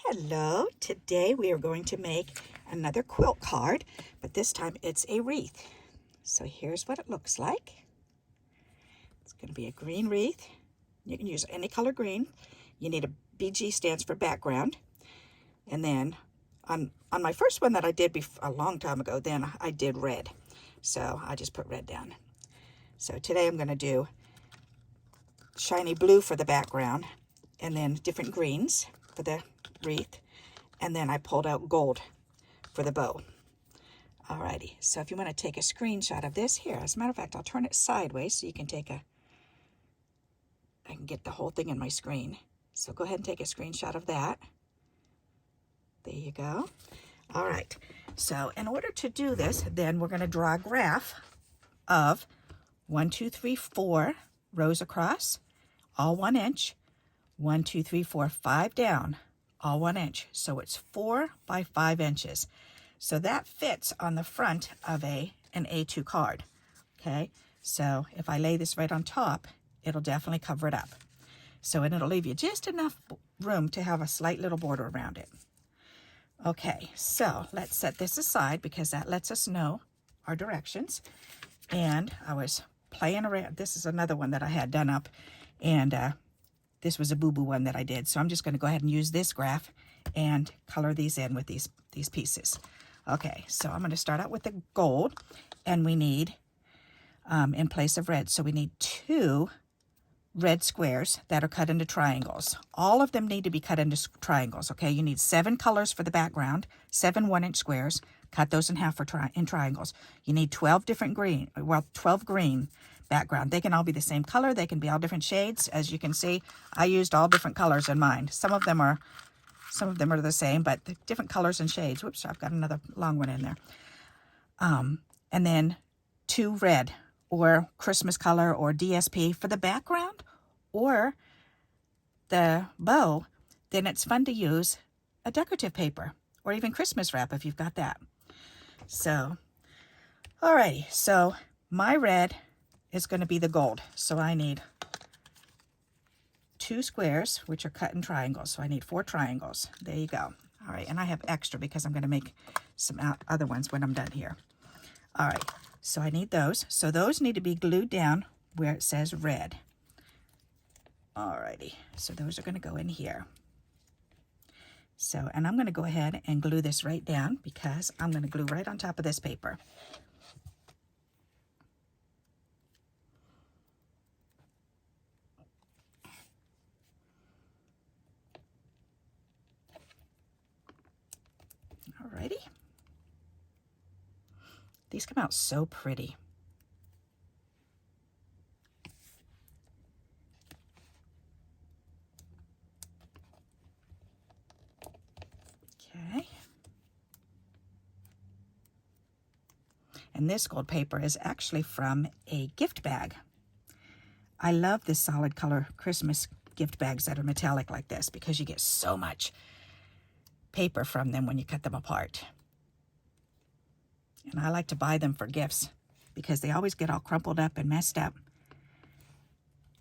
Hello, today we are going to make another quilt card, but this time it's a wreath. So here's what it looks like. It's going to be a green wreath. You can use any color green. You need a BG, stands for background. And then on my first one that I did a long time ago, then I did red. So I just put red down. So today I'm going to do shiny blue for the background and then different greens for the wreath, and then I pulled out gold for the bow. Alrighty, so if you want to take a screenshot of this here, as a matter of fact, I'll turn it sideways so you can I can get the whole thing in my screen. So go ahead and take a screenshot of that. There you go. All right, so in order to do this, then we're going to draw a graph of 1, 2, 3, 4 rows across, all 1 inch, 1, 2, 3, 4, 5 down, all 1 inch. So it's 4 by 5 inches. So that fits on the front of an A2 card. Okay, so if I lay this right on top, it'll definitely cover it up. So, and it'll leave you just enough room to have a slight little border around it. Okay, so let's set this aside because that lets us know our directions. And I was playing around. This is another one that I had done up, and this was a boo-boo one that I did. So I'm just going to go ahead and use this graph and color these in with these pieces. Okay, so I'm going to start out with the gold, and we need, in place of red, so we need 2 red squares that are cut into triangles. All of them need to be cut into triangles, okay? You need 7 colors for the background, 7 1-inch squares. Cut those in half for in triangles. You need 12 different green, well, 12 green background. They can all be the same color. They can be all different shades. As you can see, I used all different colors in mine. Some of them are the same, but different colors and shades. Whoops, I've got another long one in there. And then 2 red or Christmas color or DSP for the background or the bow. Then it's fun to use a decorative paper or even Christmas wrap if you've got that. So, alrighty, so my red is going to be the gold. So I need 2 squares, which are cut in triangles. So I need 4 triangles. There you go. All right, and I have extra because I'm going to make some other ones when I'm done here. All right, so I need those. So those need to be glued down where it says red. Alrighty, so those are going to go in here. So, and I'm going to go ahead and glue this right down because I'm going to glue right on top of this paper. Alrighty. These come out so pretty. Okay. And this gold paper is actually from a gift bag. I love the solid color Christmas gift bags that are metallic like this because you get so much paper from them when you cut them apart. And I like to buy them for gifts because they always get all crumpled up and messed up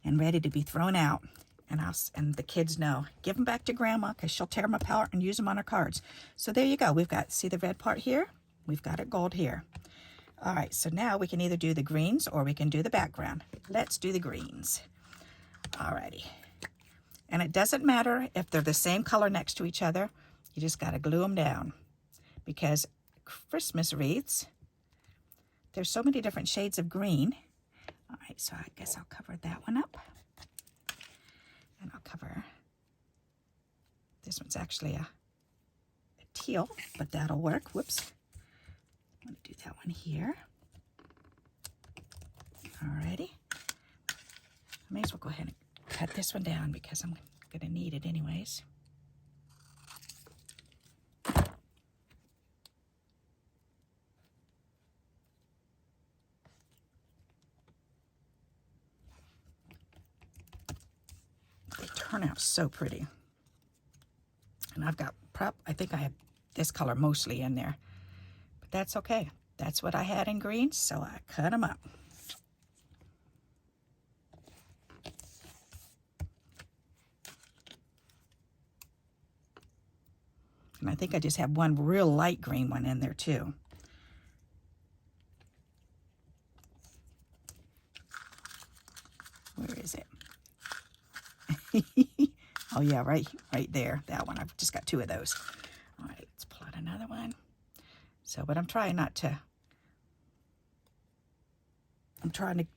and ready to be thrown out. And the kids know, give them back to Grandma because she'll tear them apart and use them on her cards. So there you go. We've got, see the red part here? We've got it gold here. All right, so now we can either do the greens or we can do the background. Let's do the greens. All righty. And it doesn't matter if they're the same color next to each other. You just got to glue them down because Christmas wreaths, there's so many different shades of green. All right, so I guess I'll cover that one up. And I'll cover, this one's actually a teal, but that'll work. Whoops. I'm going to do that one here. Alrighty. I may as well go ahead and cut this one down because I'm going to need it anyways. They turn out so pretty. And I've got I think I have this color mostly in there. But that's okay. That's what I had in green, so I cut them up. And I think I just have one real light green one in there too. Where is it? Oh yeah, right there. That one. I've just got two of those. All right, let's pull out another one. So, but I'm trying to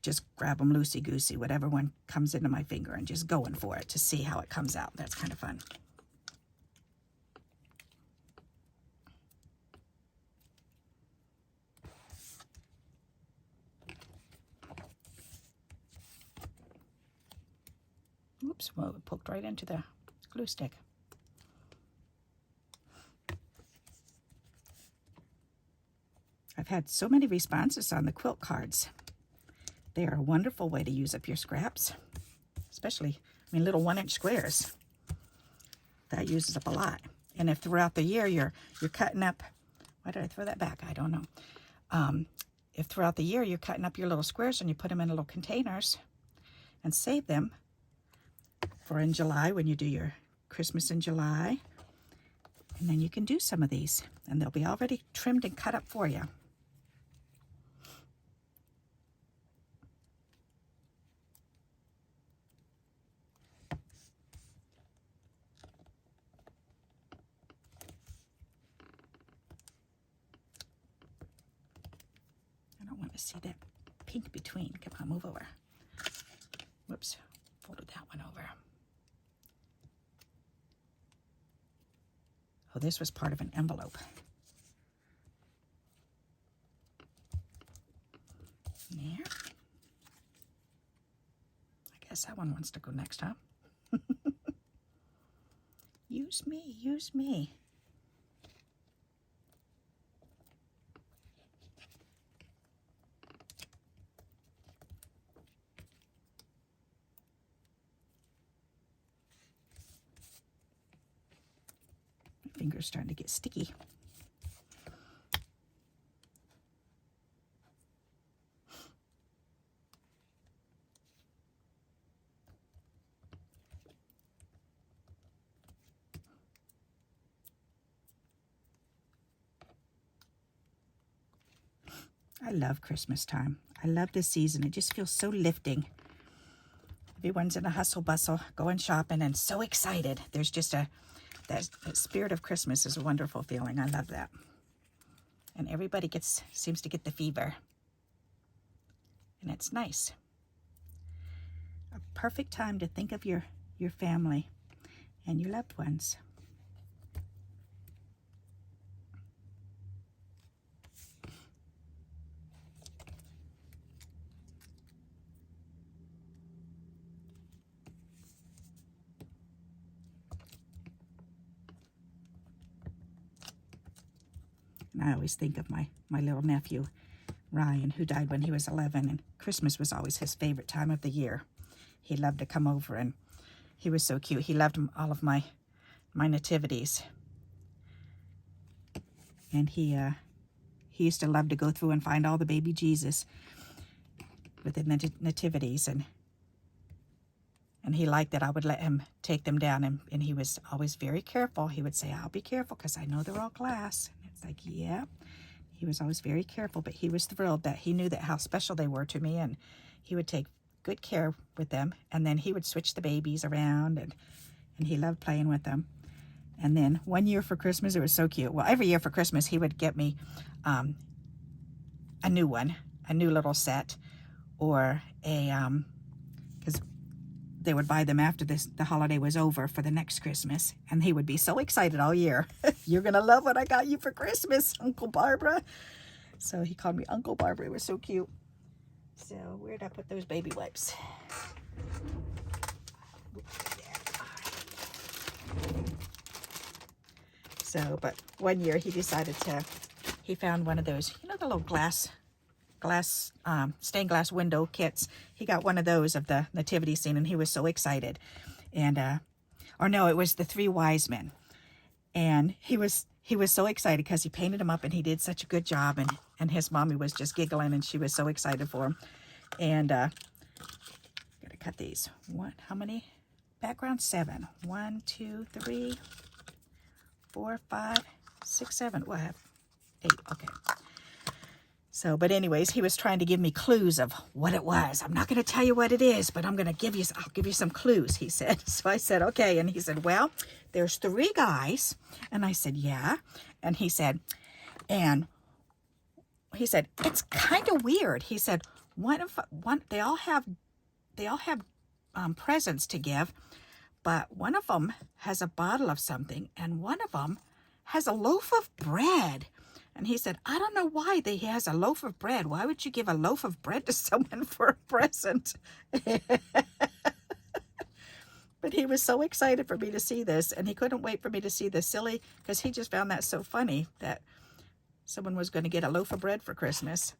just grab them loosey-goosey, whatever one comes into my finger, and just going for it to see how it comes out. That's kind of fun. Oops, well, it poked right into the glue stick. I've had so many responses on the quilt cards. They are a wonderful way to use up your scraps, especially, I mean, little 1-inch squares. That uses up a lot. And if throughout the year you're cutting up, why did I throw that back? I don't know. If throughout the year you're cutting up your little squares and you put them in little containers and save them for in July when you do your Christmas in July, and then you can do some of these and they'll be already trimmed and cut up for you. See that pink between. Come on, move over. Whoops, folded that one over. Oh, this was part of an envelope. There. I guess that one wants to go next, huh? Use me, use me. Fingers starting to get sticky. I love Christmas time. I love this season. It just feels so lifting. Everyone's in a hustle bustle, going shopping, and so excited. There's just that spirit of Christmas is a wonderful feeling. I love that. And everybody seems to get the fever. And it's nice. A perfect time to think of your family and your loved ones. And I always think of my little nephew, Ryan, who died when he was 11, and Christmas was always his favorite time of the year. He loved to come over, and he was so cute. He loved all of my nativities. And he used to love to go through and find all the baby Jesus with the nativities, and he liked that I would let him take them down, and he was always very careful. He would say, "I'll be careful because I know they're all glass." And it's like, yeah. He was always very careful, but he was thrilled that he knew that how special they were to me, and he would take good care with them. And then he would switch the babies around, and he loved playing with them. And then one year for Christmas, it was so cute. Well, every year for Christmas, he would get me a new one, a new little set, or because they would buy them after the holiday was over for the next Christmas, and he would be so excited all year. "You're gonna love what I got you for Christmas, Uncle Barbara." So he called me Uncle Barbara. It was so cute. So where'd I put those baby wipes? So, but one year he found one of those, you know, the little glass stained glass window kits. He got one of those of the nativity scene, and he was so excited. And or no, it was the 3 wise men, and he was so excited because he painted them up, and he did such a good job, and his mommy was just giggling, and she was so excited for him. And gotta cut these. How many backgrounds? 7. 1, 2, 3, 4, 5, 6, 7. Well, I have 8. Okay. So, but anyways, he was trying to give me clues of what it was. I'm not going to tell you what it is, but I'll give you some clues, he said. So I said, okay. And he said, well, there's 3 guys. And I said, yeah. And he said, it's kind of weird. He said, they all have presents to give, but one of them has a bottle of something, and one of them has a loaf of bread. And he said, I don't know why he has a loaf of bread. Why would you give a loaf of bread to someone for a present? But he was so excited for me to see this, and he couldn't wait for me to see this silly, because he just found that so funny that someone was going to get a loaf of bread for Christmas.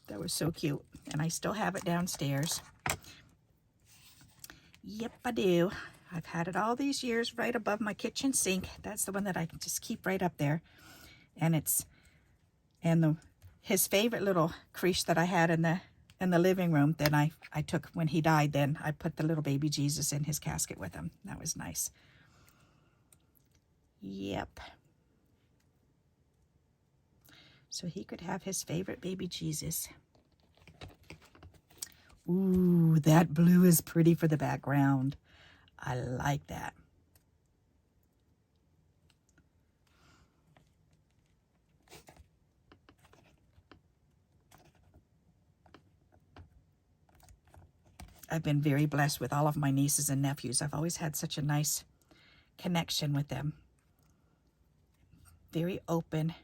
That was so cute. And I still have it downstairs. Yep, I do. I've had it all these years right above my kitchen sink. That's the one that I can just keep right up there. And his favorite little creche that I had in the living room, then I took when he died, then I put the little baby Jesus in his casket with him. That was nice. Yep. So he could have his favorite baby Jesus. Ooh, that blue is pretty for the background. I like that. I've been very blessed with all of my nieces and nephews. I've always had such a nice connection with them. Very open.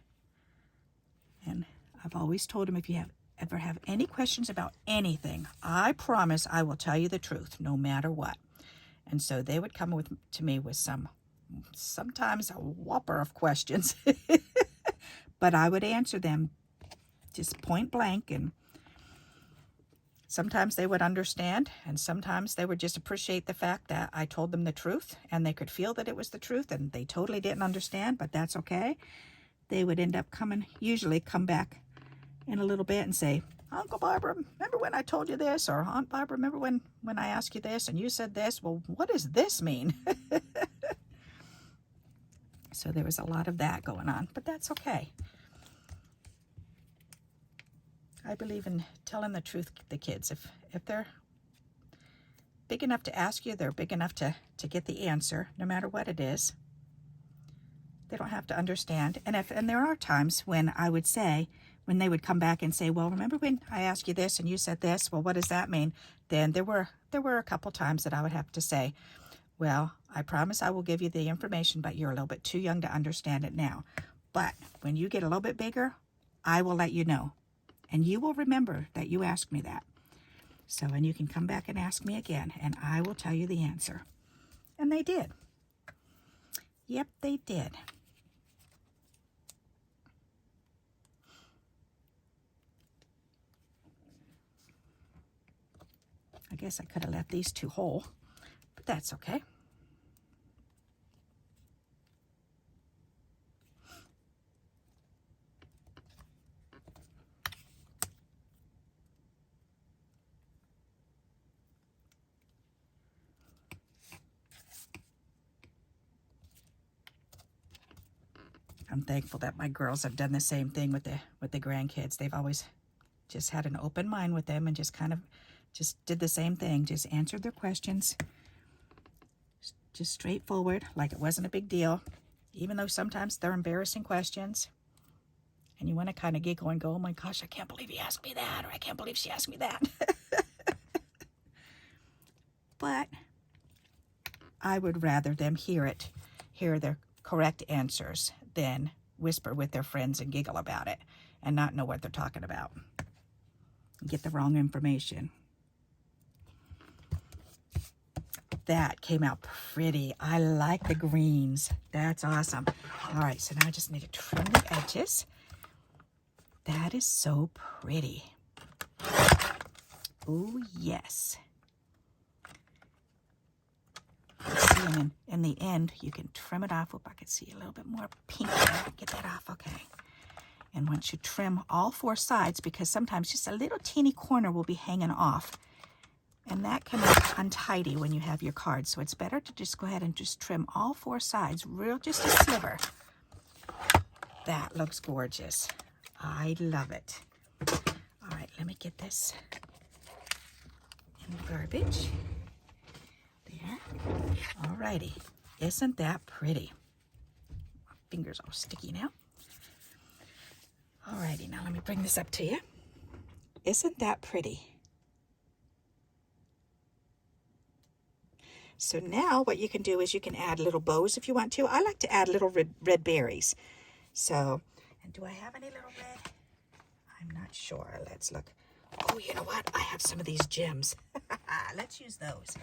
And I've always told them, if you ever have any questions about anything, I promise I will tell you the truth, no matter what. And so they would come to me with sometimes a whopper of questions. But I would answer them just point blank. And sometimes they would understand, and sometimes they would just appreciate the fact that I told them the truth, and they could feel that it was the truth, and they totally didn't understand, but that's okay. They would end up usually come back in a little bit and say, Uncle Barbara, remember when I told you this? Or Aunt Barbara, remember when I asked you this and you said this? Well, what does this mean? So there was a lot of that going on, but that's okay. I believe in telling the truth to the kids. If they're big enough to ask you, they're big enough to get the answer, no matter what it is. They don't have to understand. And there are times when I would say, when they would come back and say, well, remember when I asked you this and you said this? Well, what does that mean? Then there were a couple times that I would have to say, well, I promise I will give you the information, but you're a little bit too young to understand it now. But when you get a little bit bigger, I will let you know. And you will remember that you asked me that. So, and you can come back and ask me again, and I will tell you the answer. And they did. Yep, they did. I guess I could have left these 2 whole, but that's okay. I'm thankful that my girls have done the same thing with the grandkids. They've always just had an open mind with them and just did the same thing. Just answered their questions, just straightforward, like it wasn't a big deal, even though sometimes they're embarrassing questions. And you want to kind of giggle and go, oh my gosh, I can't believe he asked me that, or I can't believe she asked me that. But I would rather them hear their correct answers than whisper with their friends and giggle about it and not know what they're talking about. Get the wrong information. That came out pretty. I like the greens. That's awesome. All right, so now I just need to trim the edges. That is so pretty. Oh, yes. See, in the end, you can trim it off. Hope I can see a little bit more pink there. Get that off, okay. And once you trim all 4 sides, because sometimes just a little teeny corner will be hanging off, And that can look untidy when you have your cards. So it's better to just go ahead and just trim all 4 sides, just a sliver. That looks gorgeous. I love it. All right, let me get this in the garbage. There. All righty. Isn't that pretty? My fingers all sticky now. All righty, now let me bring this up to you. Isn't that pretty? So now what you can do is you can add little bows if you want to. I like to add little red berries. So, and do I have any little red? I'm not sure. Let's look. Oh, you know what? I have some of these gems. Let's use those.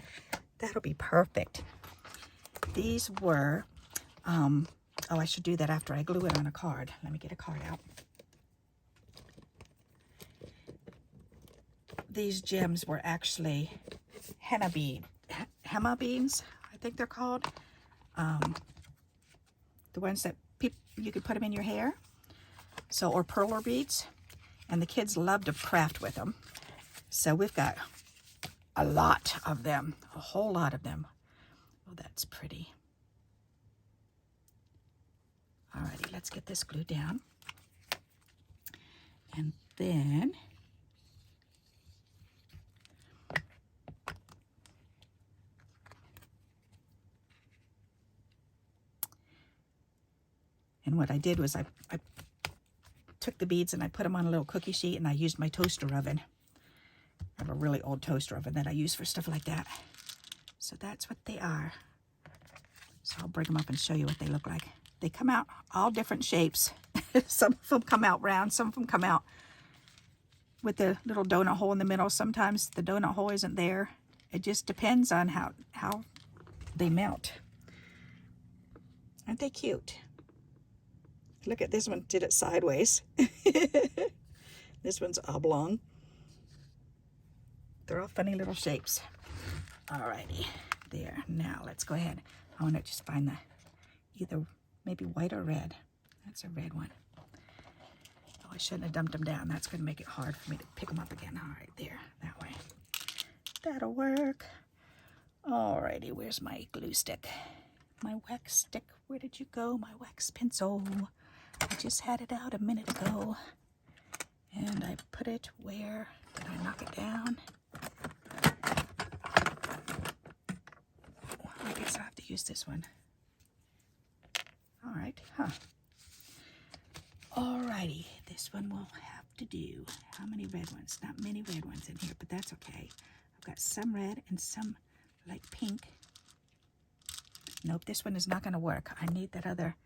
That'll be perfect. These were, oh, I should do that after I glue it on a card. Let me get a card out. These gems were actually henna beans, I think they're called. The ones that you could put them in your hair. So, or perler beads. And the kids love to craft with them. So we've got a lot of them, a whole lot of them. Oh, that's pretty. Alrighty, let's get this glued down. And then what I did was I took the beads and I put them on a little cookie sheet, and I used my toaster oven. I have a really old toaster oven that I use for stuff like that. So that's what they are. So I'll bring them up and show you what they look like. They come out all different shapes. Some of them come out round, some of them come out with the little donut hole in the middle. Sometimes the donut hole isn't there. It just depends on how they melt. Aren't they cute? Look at this one, did it sideways. This one's oblong. They're all funny little shapes. Alrighty, there. Now let's go ahead. I want to just find the either maybe white or red. That's a red one. Oh, I shouldn't have dumped them down. That's going to make it hard for me to pick them up again. All right, there, that way. That'll work. Alrighty, where's my glue stick? My wax stick. Where did you go? My wax pencil. I just had it out a minute ago. And I put it where? Did I knock it down? I guess I'll have to use this one. All right, Alrighty, this one will have to do. How many red ones? Not many red ones in here, but that's okay. I've got some red and some like pink. Nope, this one is not going to work. I need that other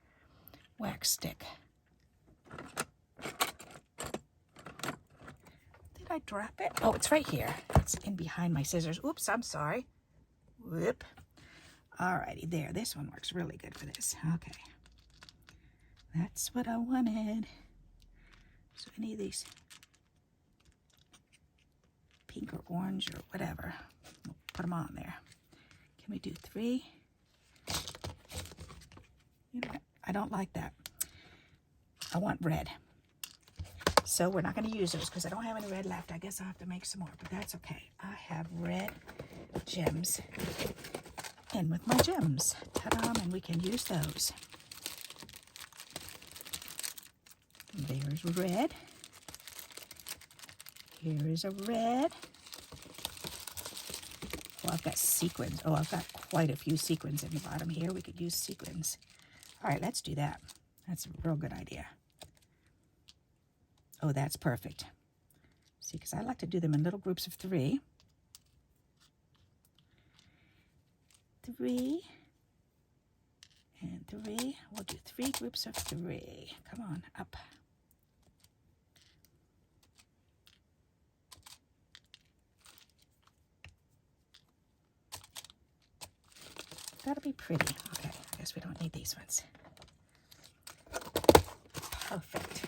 wax stick. Did I drop it? Oh, it's right here. It's in behind my scissors. Oops, I'm sorry. Whoop. Alrighty, there. This one works really good for this. Okay. That's what I wanted. So any of these pink or orange or whatever, we'll put them on there. Can we do 3? You know, I don't like that. I want red. So we're not going to use those because I don't have any red left. I guess I'll have to make some more, but that's okay. I have red gems in with my gems. Ta-da, and we can use those. There's red. Here is a red. Oh, I've got sequins. Oh, I've got quite a few sequins in the bottom here. We could use sequins. All right, let's do that. That's a real good idea. Oh, that's perfect. See, because I like to do them in little groups of 3. 3 and 3. We'll do 3 groups of 3. Come on, up. That'll be pretty. Okay, I guess we don't need these ones. Perfect.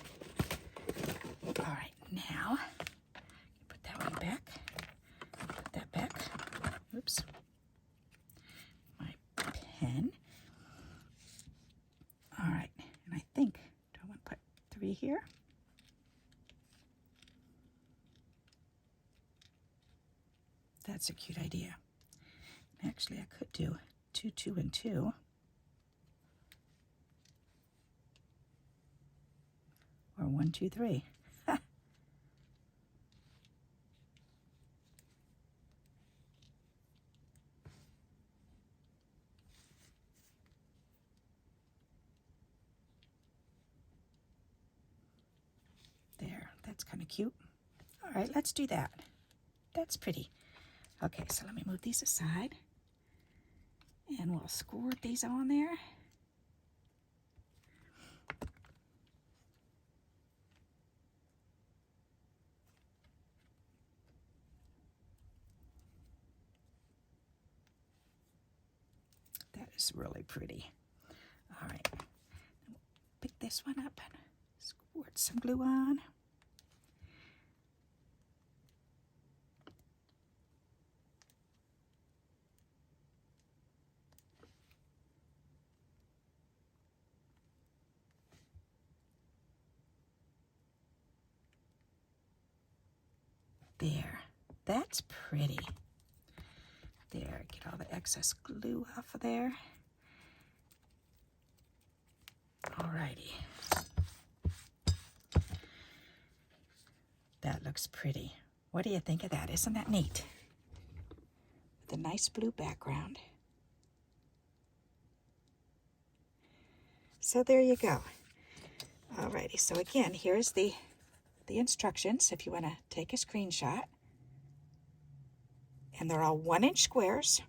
All right, now put that one back. Put that back. Oops. My pen. All right, and I think, do I want to put 3 here? that's a cute idea. Actually, I could do 2, 2, and 2. Or 1, 2, 3. There, that's kind of cute. All right, let's do that. That's pretty. Okay, so let me move these aside. And we'll squirt these on there. That is really pretty. All right, pick this one up and squirt some glue on. There, that's pretty. There, get all the excess glue off of there. Alrighty. That looks pretty. What do you think of that? Isn't that neat? With a nice blue background. So there you go. Alrighty, so again, here's the instructions if you want to take a screenshot. And they're all 1-inch squares.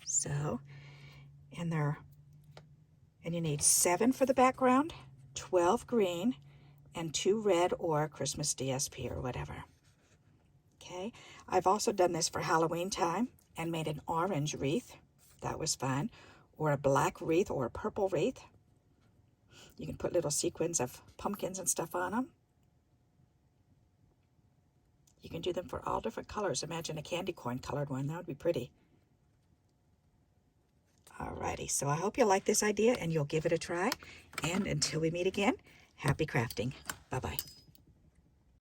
So, and you need 7 for the background, 12 green, and 2 red or Christmas DSP or whatever. Okay, I've also done this for Halloween time and made an orange wreath. That was fun. Or a black wreath or a purple wreath. You can put little sequins of pumpkins and stuff on them. You can do them for all different colors. Imagine a candy corn colored one. That would be pretty. Alrighty, so I hope you like this idea and you'll give it a try. And until we meet again, happy crafting. Bye-bye.